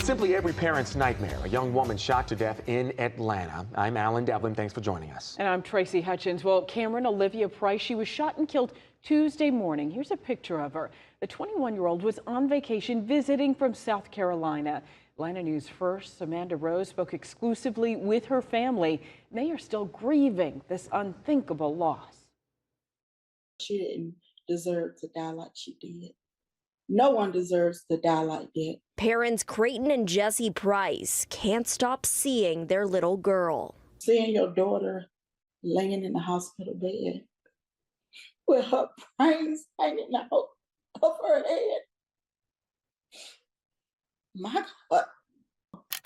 Simply every parent's nightmare. A young woman shot to death in Atlanta. I'm Alan Devlin. Thanks for joining us. And I'm Tracy Hutchins. Well, Camryn Olivia Price, she was shot and killed Tuesday morning. Here's a picture of her. The 21-year-old was on vacation visiting from South Carolina. Atlanta News First, Amanda Rose spoke exclusively with her family. They are still grieving this unthinkable loss. She didn't deserve to die like she did. No one deserves to die like that. Parents Creighton and Jesse Price can't stop seeing their little girl. Seeing your daughter laying in the hospital bed with her brains hanging out of her head. My God.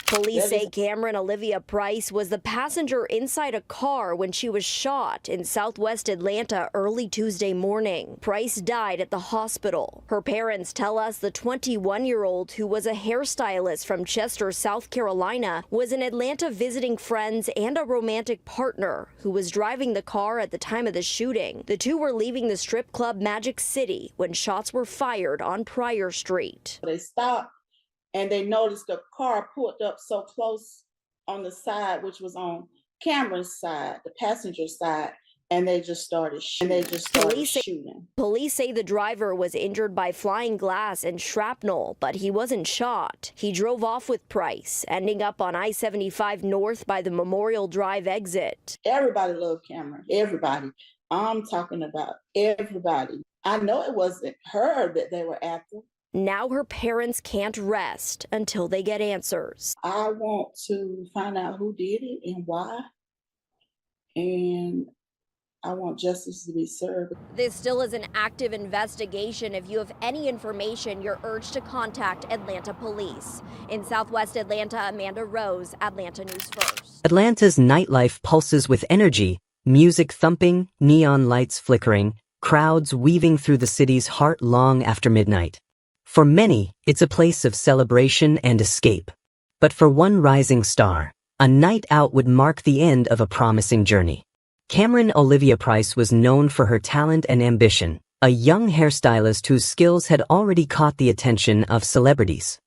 Police say Camryn Olivia Price was the passenger inside a car when she was shot in southwest Atlanta early Tuesday morning. Price died at the hospital. Her parents tell us the 21-year-old, who was a hairstylist from Chester, South Carolina, was in Atlanta visiting friends and a romantic partner who was driving the car at the time of the shooting. The two were leaving the strip club Magic City when shots were fired on Pryor Street. They stopped. And they noticed the car pulled up so close on the side, which was on Camryn's side, the passenger side, and they just started shooting. Police say the driver was injured by flying glass and shrapnel, but he wasn't shot. He drove off with Price, ending up on I-75 North by the Memorial Drive exit. Everybody loved Camryn. Everybody. I'm talking about everybody. I know it wasn't her that they were after. Now her parents can't rest until they get answers. I want to find out who did it and why, and I want justice to be served. This still is an active investigation. If you have any information, you're urged to contact Atlanta Police. In Southwest Atlanta, Amanda Rose, Atlanta News First. Atlanta's nightlife pulses with energy, music thumping, neon lights flickering, crowds weaving through the city's heart long after midnight. For many, it's a place of celebration and escape. But for one rising star, a night out would mark the end of a promising journey. Camryn Olivia Price was known for her talent and ambition, a young hairstylist whose skills had already caught the attention of celebrities.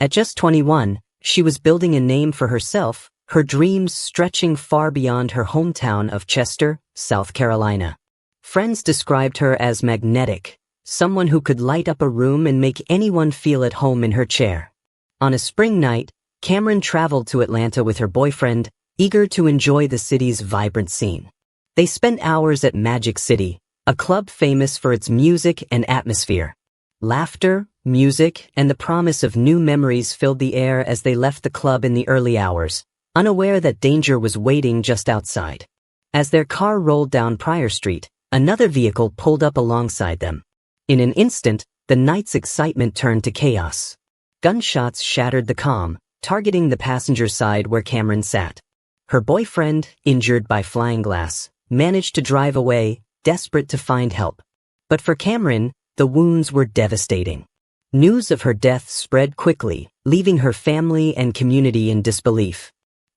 At just 21, she was building a name for herself, her dreams stretching far beyond her hometown of Chester, South Carolina. Friends described her as magnetic, someone who could light up a room and make anyone feel at home in her chair. On a spring night, Camryn traveled to Atlanta with her boyfriend, eager to enjoy the city's vibrant scene. They spent hours at Magic City, a club famous for its music and atmosphere. Laughter, music, and the promise of new memories filled the air as they left the club in the early hours, unaware that danger was waiting just outside. As their car rolled down Pryor Street, another vehicle pulled up alongside them. In an instant, the night's excitement turned to chaos. Gunshots shattered the calm, targeting the passenger side where Camryn sat. Her boyfriend, injured by flying glass, managed to drive away, desperate to find help. But for Camryn, the wounds were devastating. News of her death spread quickly, leaving her family and community in disbelief.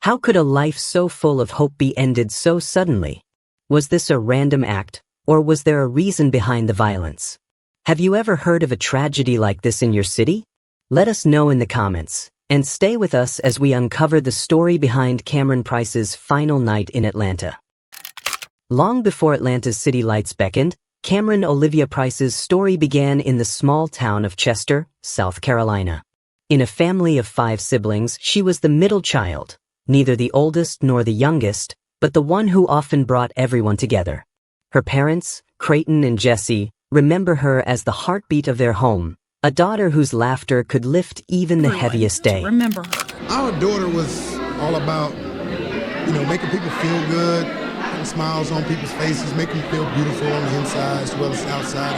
How could a life so full of hope be ended so suddenly? Was this a random act, or was there a reason behind the violence? Have you ever heard of a tragedy like this in your city? Let us know in the comments, and stay with us as we uncover the story behind Camryn Price's final night in Atlanta. Long before Atlanta's city lights beckoned, Camryn Olivia Price's story began in the small town of Chester, South Carolina. In a family of 5 siblings, she was the middle child, neither the oldest nor the youngest, but the one who often brought everyone together. Her parents, Creighton and Jesse, remember her as the heartbeat of their home, a daughter whose laughter could lift even the heaviest day. Remember her. Our daughter was all about, making people feel good, putting smiles on people's faces, making them feel beautiful on the inside as well as outside.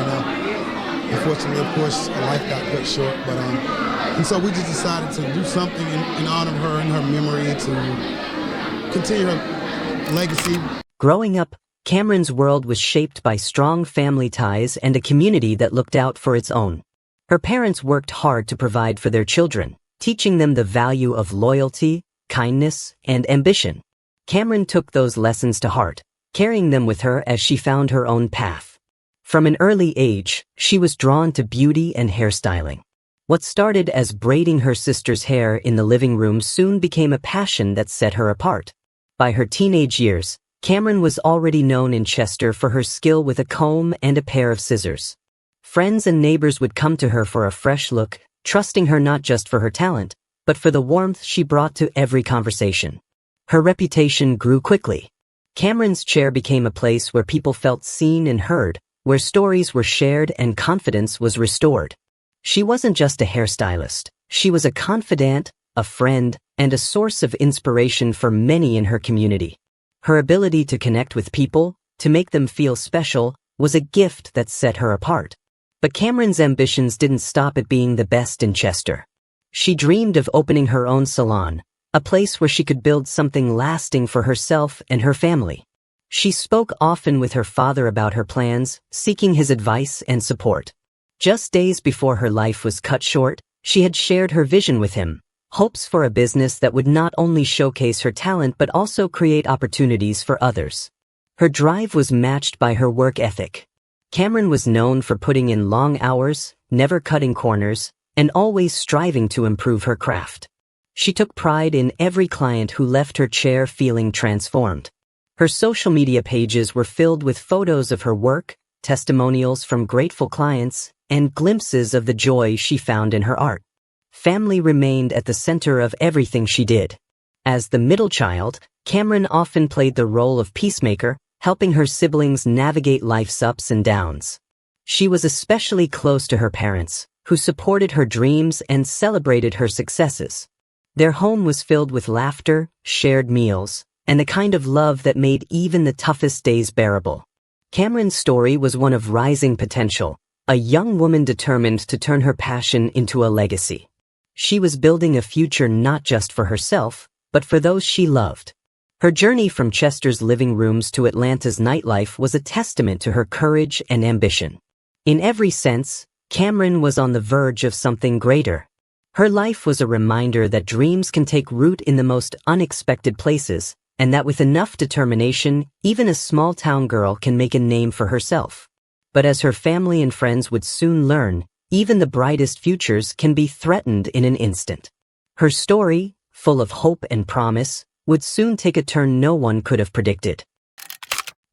Unfortunately, of course, her life got cut short, and so we just decided to do something in honor of her and her memory to continue her legacy. Growing up, Camryn's world was shaped by strong family ties and a community that looked out for its own. Her parents worked hard to provide for their children, teaching them the value of loyalty, kindness, and ambition. Camryn took those lessons to heart, carrying them with her as she found her own path. From an early age, she was drawn to beauty and hairstyling. What started as braiding her sister's hair in the living room soon became a passion that set her apart. By her teenage years, Camryn was already known in Chester for her skill with a comb and a pair of scissors. Friends and neighbors would come to her for a fresh look, trusting her not just for her talent, but for the warmth she brought to every conversation. Her reputation grew quickly. Camryn's chair became a place where people felt seen and heard, where stories were shared and confidence was restored. She wasn't just a hairstylist. She was a confidant, a friend, and a source of inspiration for many in her community. Her ability to connect with people, to make them feel special, was a gift that set her apart. But Camryn's ambitions didn't stop at being the best in Chester. She dreamed of opening her own salon, a place where she could build something lasting for herself and her family. She spoke often with her father about her plans, seeking his advice and support. Just days before her life was cut short, she had shared her vision with him, hopes for a business that would not only showcase her talent but also create opportunities for others. Her drive was matched by her work ethic. Camryn was known for putting in long hours, never cutting corners, and always striving to improve her craft. She took pride in every client who left her chair feeling transformed. Her social media pages were filled with photos of her work, testimonials from grateful clients, and glimpses of the joy she found in her art. Family remained at the center of everything she did. As the middle child, Camryn often played the role of peacemaker, helping her siblings navigate life's ups and downs. She was especially close to her parents, who supported her dreams and celebrated her successes. Their home was filled with laughter, shared meals, and the kind of love that made even the toughest days bearable. Camryn's story was one of rising potential, a young woman determined to turn her passion into a legacy. She was building a future not just for herself, but for those she loved. Her journey from Chester's living rooms to Atlanta's nightlife was a testament to her courage and ambition. In every sense, Camryn was on the verge of something greater. Her life was a reminder that dreams can take root in the most unexpected places, and that with enough determination, even a small-town girl can make a name for herself. But as her family and friends would soon learn, even the brightest futures can be threatened in an instant. Her story, full of hope and promise, would soon take a turn no one could have predicted.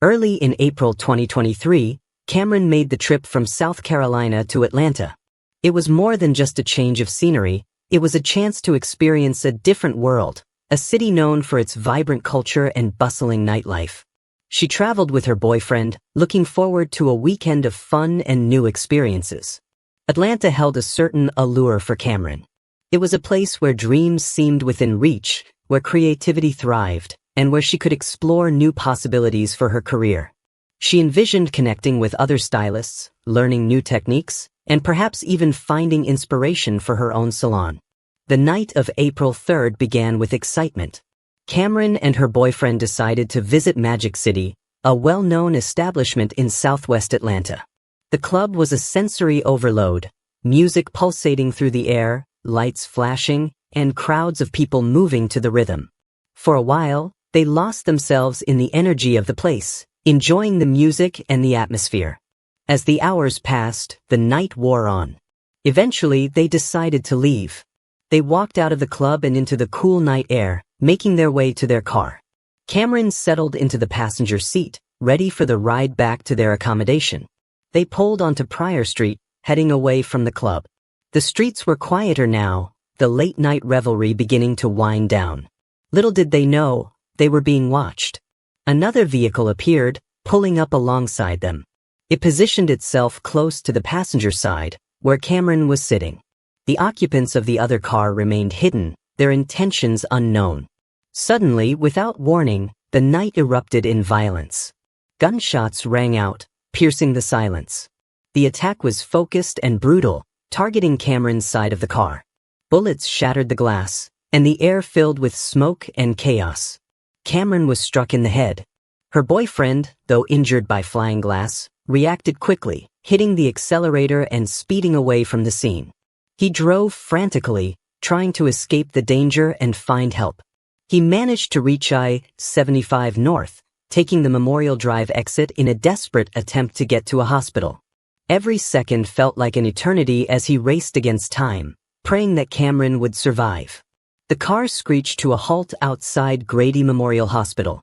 Early in April 2023, Camryn made the trip from South Carolina to Atlanta. It was more than just a change of scenery, it was a chance to experience a different world, a city known for its vibrant culture and bustling nightlife. She traveled with her boyfriend, looking forward to a weekend of fun and new experiences. Atlanta held a certain allure for Camryn. It was a place where dreams seemed within reach, where creativity thrived, and where she could explore new possibilities for her career. She envisioned connecting with other stylists, learning new techniques, and perhaps even finding inspiration for her own salon. The night of April 3rd began with excitement. Camryn and her boyfriend decided to visit Magic City, a well-known establishment in southwest Atlanta. The club was a sensory overload, music pulsating through the air, lights flashing, and crowds of people moving to the rhythm. For a while, they lost themselves in the energy of the place, enjoying the music and the atmosphere. As the hours passed, the night wore on. Eventually, they decided to leave. They walked out of the club and into the cool night air, making their way to their car. Camryn settled into the passenger seat, ready for the ride back to their accommodation. They pulled onto Pryor Street, heading away from the club. The streets were quieter now, the late-night revelry beginning to wind down. Little did they know, they were being watched. Another vehicle appeared, pulling up alongside them. It positioned itself close to the passenger side, where Camryn was sitting. The occupants of the other car remained hidden, their intentions unknown. Suddenly, without warning, the night erupted in violence. Gunshots rang out, piercing the silence. The attack was focused and brutal, targeting Camryn's side of the car. Bullets shattered the glass, and the air filled with smoke and chaos. Camryn was struck in the head. Her boyfriend, though injured by flying glass, reacted quickly, hitting the accelerator and speeding away from the scene. He drove frantically, trying to escape the danger and find help. He managed to reach I-75 North, taking the Memorial Drive exit in a desperate attempt to get to a hospital. Every second felt like an eternity as he raced against time, praying that Camryn would survive. The car screeched to a halt outside Grady Memorial Hospital.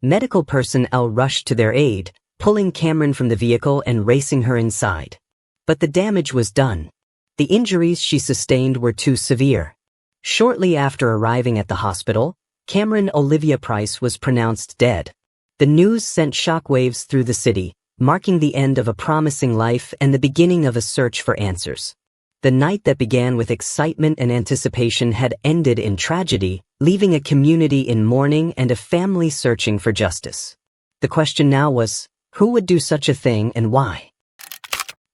Medical personnel rushed to their aid, pulling Camryn from the vehicle and racing her inside. But the damage was done. The injuries she sustained were too severe. Shortly after arriving at the hospital, Camryn Olivia Price was pronounced dead. The news sent shockwaves through the city, marking the end of a promising life and the beginning of a search for answers. The night that began with excitement and anticipation had ended in tragedy, leaving a community in mourning and a family searching for justice. The question now was, who would do such a thing and why?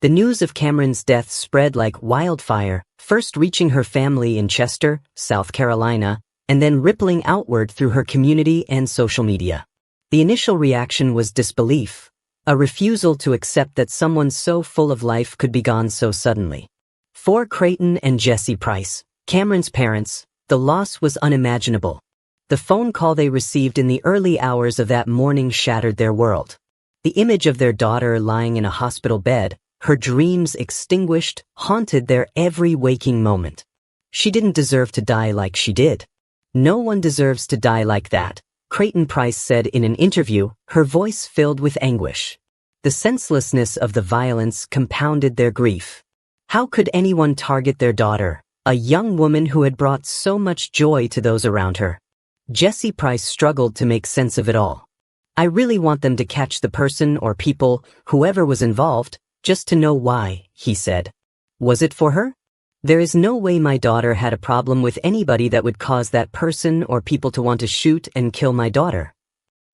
The news of Camryn's death spread like wildfire, first reaching her family in Chester, South Carolina, and then rippling outward through her community and social media. The initial reaction was disbelief, a refusal to accept that someone so full of life could be gone so suddenly. For Creighton and Jessie Price, Camryn's parents, the loss was unimaginable. The phone call they received in the early hours of that morning shattered their world. The image of their daughter lying in a hospital bed, her dreams extinguished, haunted their every waking moment. She didn't deserve to die like she did. No one deserves to die like that, Creighton Price said in an interview, her voice filled with anguish. The senselessness of the violence compounded their grief. How could anyone target their daughter, a young woman who had brought so much joy to those around her? Jessie Price struggled to make sense of it all. I really want them to catch the person or people, whoever was involved, just to know why, he said. Was it for her? There is no way my daughter had a problem with anybody that would cause that person or people to want to shoot and kill my daughter.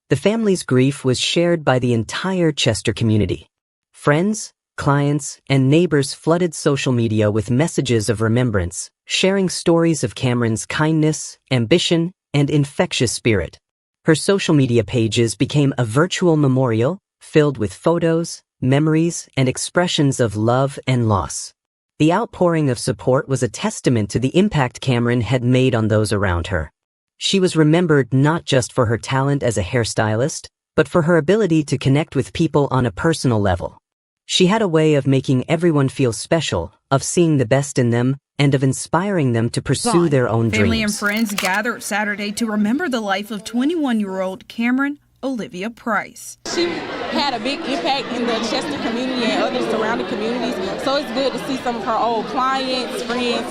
The family's grief was shared by the entire Chester community. Friends, clients, and neighbors flooded social media with messages of remembrance, sharing stories of Camryn's kindness, ambition, and infectious spirit. Her social media pages became a virtual memorial filled with photos, memories, and expressions of love and loss. The outpouring of support was a testament to the impact Camryn had made on those around her. She was remembered not just for her talent as a hairstylist, but for her ability to connect with people on a personal level. She had a way of making everyone feel special, of seeing the best in them, and of inspiring them to pursue their own dreams. Family and friends gathered Saturday to remember the life of 21-year-old Camryn Olivia Price. She had a big impact in the Chester community and other surrounding communities, so it's good to see some of her old clients, friends,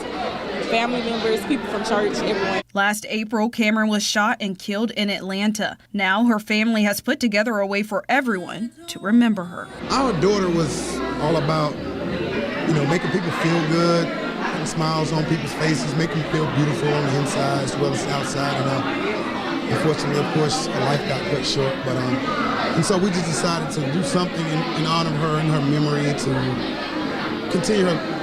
family members, people from church, everyone. Last April, Camryn was shot and killed in Atlanta. Now her family has put together a way for everyone to remember her. Our daughter was all about, making people feel good, putting smiles on people's faces, making them feel beautiful on the inside as well as outside. Unfortunately, of course, her life got cut short, and so we just decided to do something in honor of her and her memory to continue her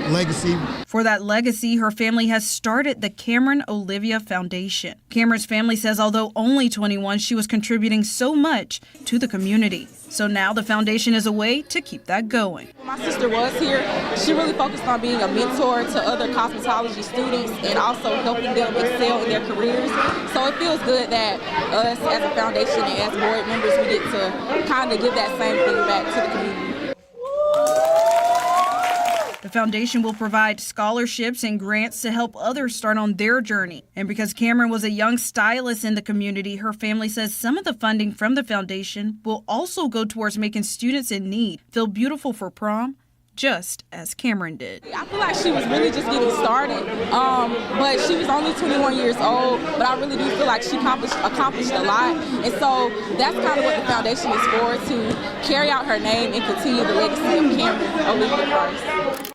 legacy. For that legacy, her family has started the Camryn Olivia Foundation. Camryn's family says although only 21, she was contributing so much to the community. So now the foundation is a way to keep that going. When my sister was here, she really focused on being a mentor to other cosmetology students and also helping them excel in their careers. So it feels good that us as a foundation and as board members, we get to kind of give that same thing back to the community. The foundation will provide scholarships and grants to help others start on their journey. And because Camryn was a young stylist in the community, her family says some of the funding from the foundation will also go towards making students in need feel beautiful for prom, just as Camryn did. I feel like she was really just getting started, but she was only 21 years old, but I really do feel like she accomplished a lot. And so that's kind of what the foundation is for, to carry out her name and continue the legacy of Camryn Olivia Price.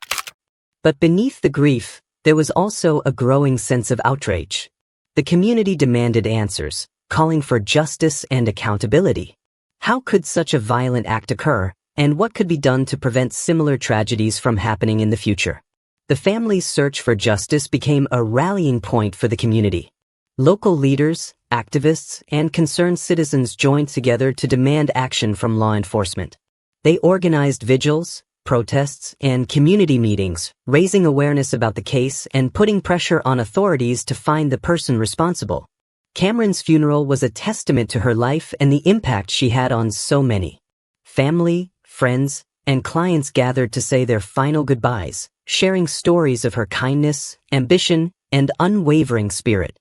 But beneath the grief, there was also a growing sense of outrage. The community demanded answers, calling for justice and accountability. How could such a violent act occur, and what could be done to prevent similar tragedies from happening in the future? The family's search for justice became a rallying point for the community. Local leaders, activists, and concerned citizens joined together to demand action from law enforcement. They organized vigils, protests, and community meetings, raising awareness about the case and putting pressure on authorities to find the person responsible. Camryn's funeral was a testament to her life and the impact she had on so many. Family, friends, and clients gathered to say their final goodbyes, sharing stories of her kindness, ambition, and unwavering spirit.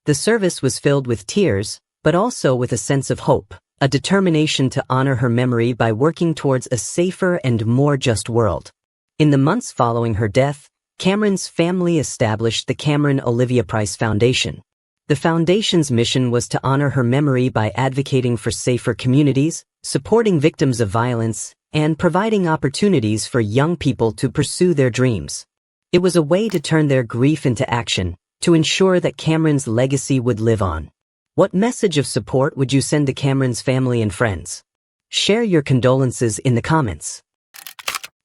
The service was filled with tears, but also with a sense of hope, a determination to honor her memory by working towards a safer and more just world. In the months following her death, Camryn's family established the Camryn Olivia Price Foundation. The foundation's mission was to honor her memory by advocating for safer communities, supporting victims of violence, and providing opportunities for young people to pursue their dreams. It was a way to turn their grief into action, to ensure that Camryn's legacy would live on. What message of support would you send to Camryn's family and friends? Share your condolences in the comments.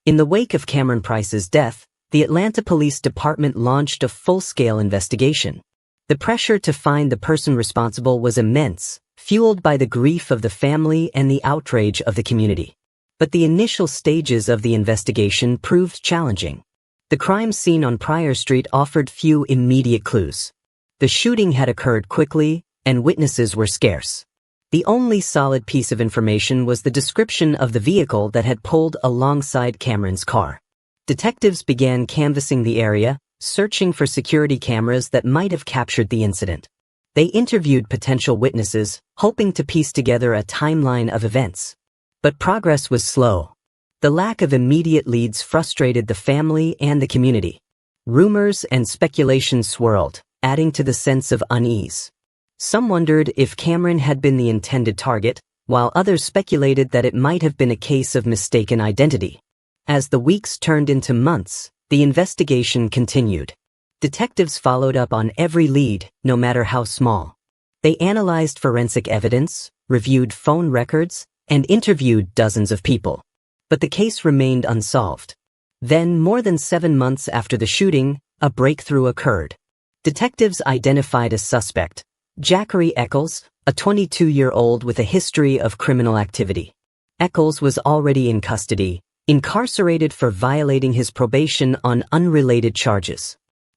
In the wake of Camryn Price's death, the Atlanta Police Department launched a full-scale investigation. The pressure to find the person responsible was immense, fueled by the grief of the family and the outrage of the community. But the initial stages of the investigation proved challenging. The crime scene on Pryor Street offered few immediate clues. The shooting had occurred quickly, and witnesses were scarce. The only solid piece of information was the description of the vehicle that had pulled alongside Camryn's car. Detectives began canvassing the area, searching for security cameras that might have captured the incident. They interviewed potential witnesses, hoping to piece together a timeline of events. But progress was slow. The lack of immediate leads frustrated the family and the community. Rumors and speculation swirled, adding to the sense of unease. Some wondered if Camryn had been the intended target, while others speculated that it might have been a case of mistaken identity. As the weeks turned into months, the investigation continued. Detectives followed up on every lead, no matter how small. They analyzed forensic evidence, reviewed phone records, and interviewed dozens of people. But the case remained unsolved. Then, more than 7 months after the shooting, a breakthrough occurred. Detectives identified a suspect, Zachary Eccles, a 22-year-old with a history of criminal activity. Eccles was already in custody, incarcerated for violating his probation on unrelated charges.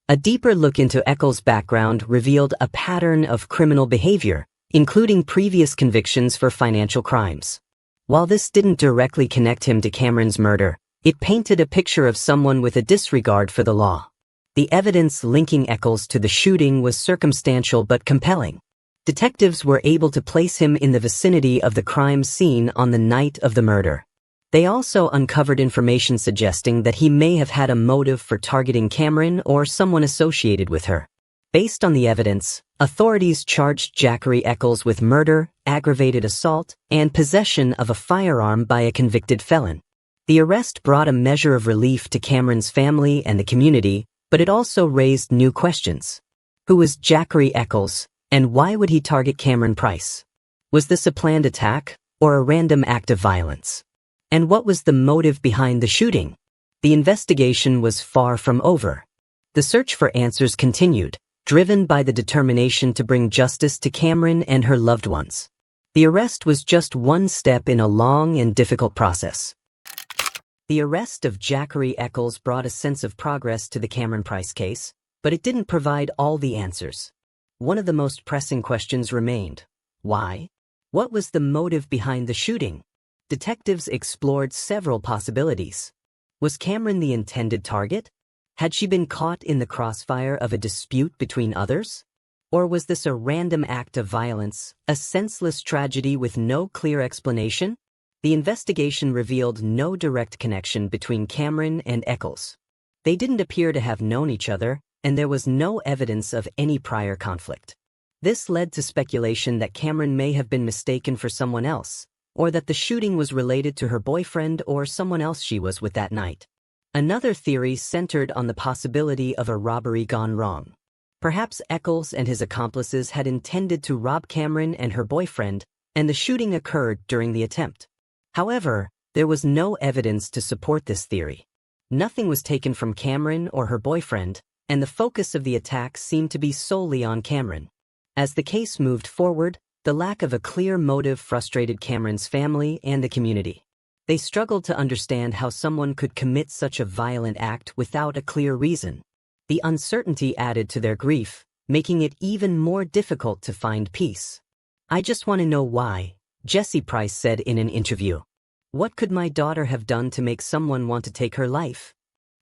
A deeper look into Eccles' background revealed a pattern of criminal behavior, including previous convictions for financial crimes. While this didn't directly connect him to Camryn's murder, it painted a picture of someone with a disregard for the law. The evidence linking Eccles to the shooting was circumstantial but compelling. Detectives were able to place him in the vicinity of the crime scene on the night of the murder. They also uncovered information suggesting that he may have had a motive for targeting Camryn or someone associated with her. Based on the evidence, authorities charged Zachary Eccles with murder, aggravated assault, and possession of a firearm by a convicted felon. The arrest brought a measure of relief to Camryn's family and the community, but it also raised new questions. Who was Zachary Eccles, and why would he target Camryn Price? Was this a planned attack, or a random act of violence? And what was the motive behind the shooting? The investigation was far from over. The search for answers continued, driven by the determination to bring justice to Camryn and her loved ones. The arrest was just one step in a long and difficult process. The arrest of Zachary Eccles brought a sense of progress to the Camryn Price case, but it didn't provide all the answers. One of the most pressing questions remained. Why? What was the motive behind the shooting? Detectives explored several possibilities. Was Camryn the intended target? Had she been caught in the crossfire of a dispute between others? Or was this a random act of violence, a senseless tragedy with no clear explanation? The investigation revealed no direct connection between Camryn and Eccles. They didn't appear to have known each other, and there was no evidence of any prior conflict. This led to speculation that Camryn may have been mistaken for someone else, or that the shooting was related to her boyfriend or someone else she was with that night. Another theory centered on the possibility of a robbery gone wrong. Perhaps Eccles and his accomplices had intended to rob Camryn and her boyfriend, and the shooting occurred during the attempt. However, there was no evidence to support this theory. Nothing was taken from Camryn or her boyfriend, and the focus of the attack seemed to be solely on Camryn. As the case moved forward, the lack of a clear motive frustrated Camryn's family and the community. They struggled to understand how someone could commit such a violent act without a clear reason. The uncertainty added to their grief, making it even more difficult to find peace. "I just want to know why," Jesse Price said in an interview. What could my daughter have done to make someone want to take her life?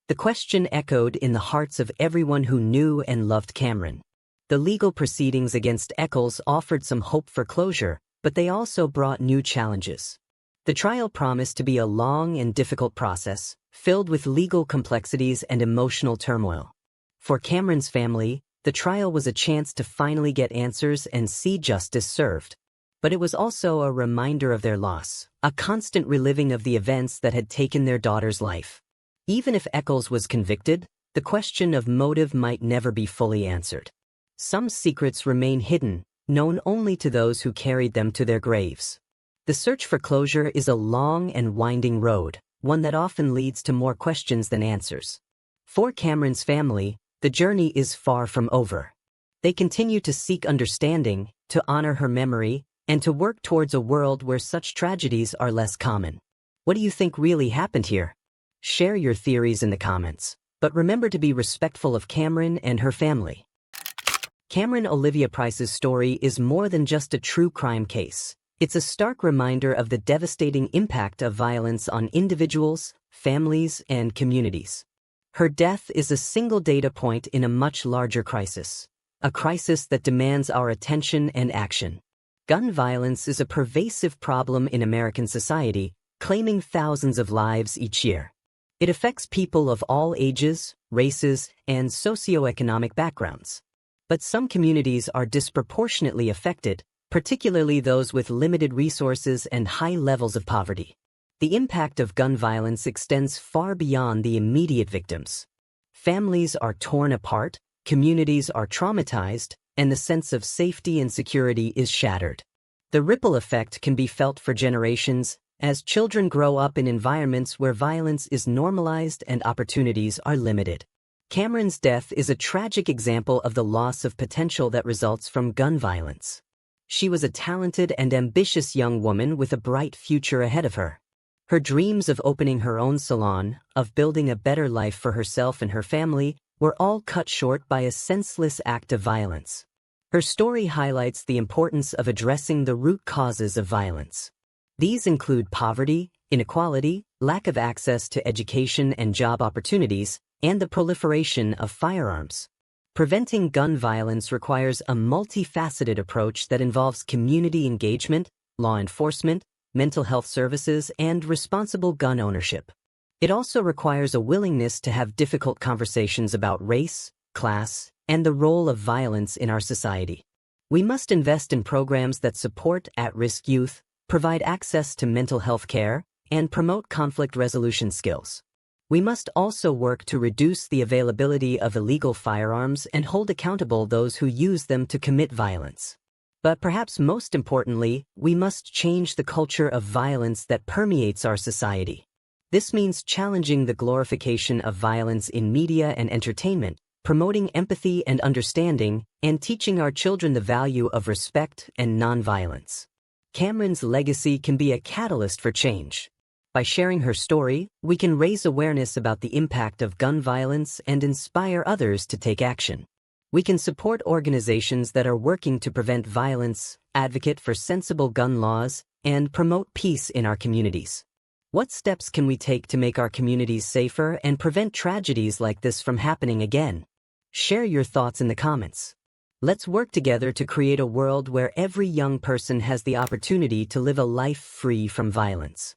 The question echoed in the hearts of everyone who knew and loved Camryn. The legal proceedings against Eccles offered some hope for closure, but they also brought new challenges. The trial promised to be a long and difficult process, filled with legal complexities and emotional turmoil. For Camryn's family, the trial was a chance to finally get answers and see justice served. But it was also a reminder of their loss, a constant reliving of the events that had taken their daughter's life. Even if Eccles was convicted, the question of motive might never be fully answered. Some secrets remain hidden, known only to those who carried them to their graves. The search for closure is a long and winding road, one that often leads to more questions than answers. For Camryn's family, the journey is far from over. They continue to seek understanding, to honor her memory, and to work towards a world where such tragedies are less common. What do you think really happened here? Share your theories in the comments, but remember to be respectful of Camryn and her family. Camryn Olivia Price's story is more than just a true crime case. It's a stark reminder of the devastating impact of violence on individuals, families, and communities. Her death is a single data point in a much larger crisis, a crisis that demands our attention and action. Gun violence is a pervasive problem in American society, claiming thousands of lives each year. It affects people of all ages, races, and socioeconomic backgrounds. But some communities are disproportionately affected, particularly those with limited resources and high levels of poverty. The impact of gun violence extends far beyond the immediate victims. Families are torn apart, communities are traumatized, and the sense of safety and security is shattered. The ripple effect can be felt for generations as children grow up in environments where violence is normalized and opportunities are limited. Camryn's death is a tragic example of the loss of potential that results from gun violence. She was a talented and ambitious young woman with a bright future ahead of her. Her dreams of opening her own salon, of building a better life for herself and her family, were all cut short by a senseless act of violence. Her story highlights the importance of addressing the root causes of violence. These include poverty, inequality, lack of access to education and job opportunities, and the proliferation of firearms. Preventing gun violence requires a multifaceted approach that involves community engagement, law enforcement, mental health services, and responsible gun ownership. It also requires a willingness to have difficult conversations about race, class, and the role of violence in our society. We must invest in programs that support at-risk youth, provide access to mental health care, and promote conflict resolution skills. We must also work to reduce the availability of illegal firearms and hold accountable those who use them to commit violence. But perhaps most importantly, we must change the culture of violence that permeates our society. This means challenging the glorification of violence in media and entertainment, promoting empathy and understanding, and teaching our children the value of respect and nonviolence. Camryn's legacy can be a catalyst for change. By sharing her story, we can raise awareness about the impact of gun violence and inspire others to take action. We can support organizations that are working to prevent violence, advocate for sensible gun laws, and promote peace in our communities. What steps can we take to make our communities safer and prevent tragedies like this from happening again? Share your thoughts in the comments. Let's work together to create a world where every young person has the opportunity to live a life free from violence.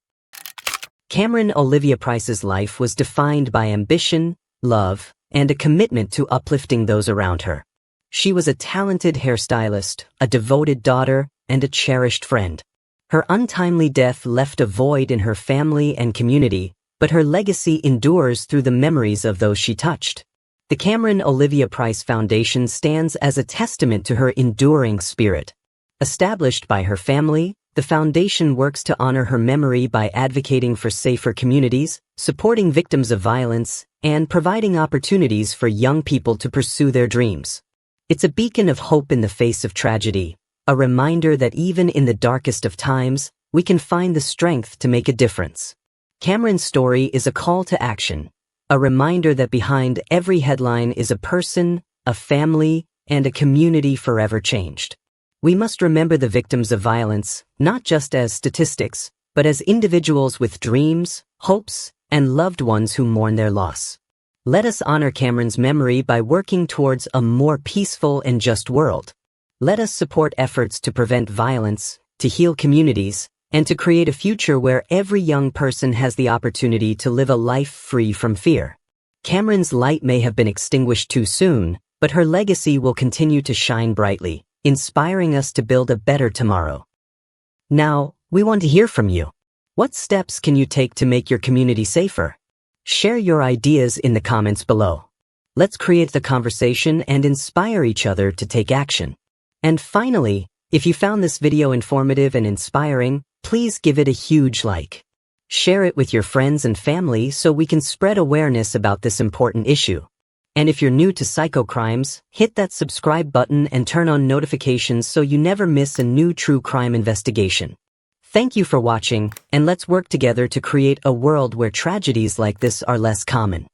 Camryn Olivia Price's life was defined by ambition, love, and a commitment to uplifting those around her. She was a talented hairstylist, a devoted daughter, and a cherished friend. Her untimely death left a void in her family and community, but her legacy endures through the memories of those she touched. The Camryn Olivia Price Foundation stands as a testament to her enduring spirit. Established by her family, the foundation works to honor her memory by advocating for safer communities, supporting victims of violence, and providing opportunities for young people to pursue their dreams. It's a beacon of hope in the face of tragedy, a reminder that even in the darkest of times, we can find the strength to make a difference. Camryn's story is a call to action, a reminder that behind every headline is a person, a family, and a community forever changed. We must remember the victims of violence, not just as statistics, but as individuals with dreams, hopes, and loved ones who mourn their loss. Let us honor Camryn's memory by working towards a more peaceful and just world. Let us support efforts to prevent violence, to heal communities, and to create a future where every young person has the opportunity to live a life free from fear. Camryn's light may have been extinguished too soon, but her legacy will continue to shine brightly, inspiring us to build a better tomorrow. Now, we want to hear from you. What steps can you take to make your community safer? Share your ideas in the comments below. Let's create the conversation and inspire each other to take action. And finally, if you found this video informative and inspiring, please give it a huge like. Share it with your friends and family so we can spread awareness about this important issue. And if you're new to Psychocrimes, hit that subscribe button and turn on notifications so you never miss a new true crime investigation. Thank you for watching, and let's work together to create a world where tragedies like this are less common.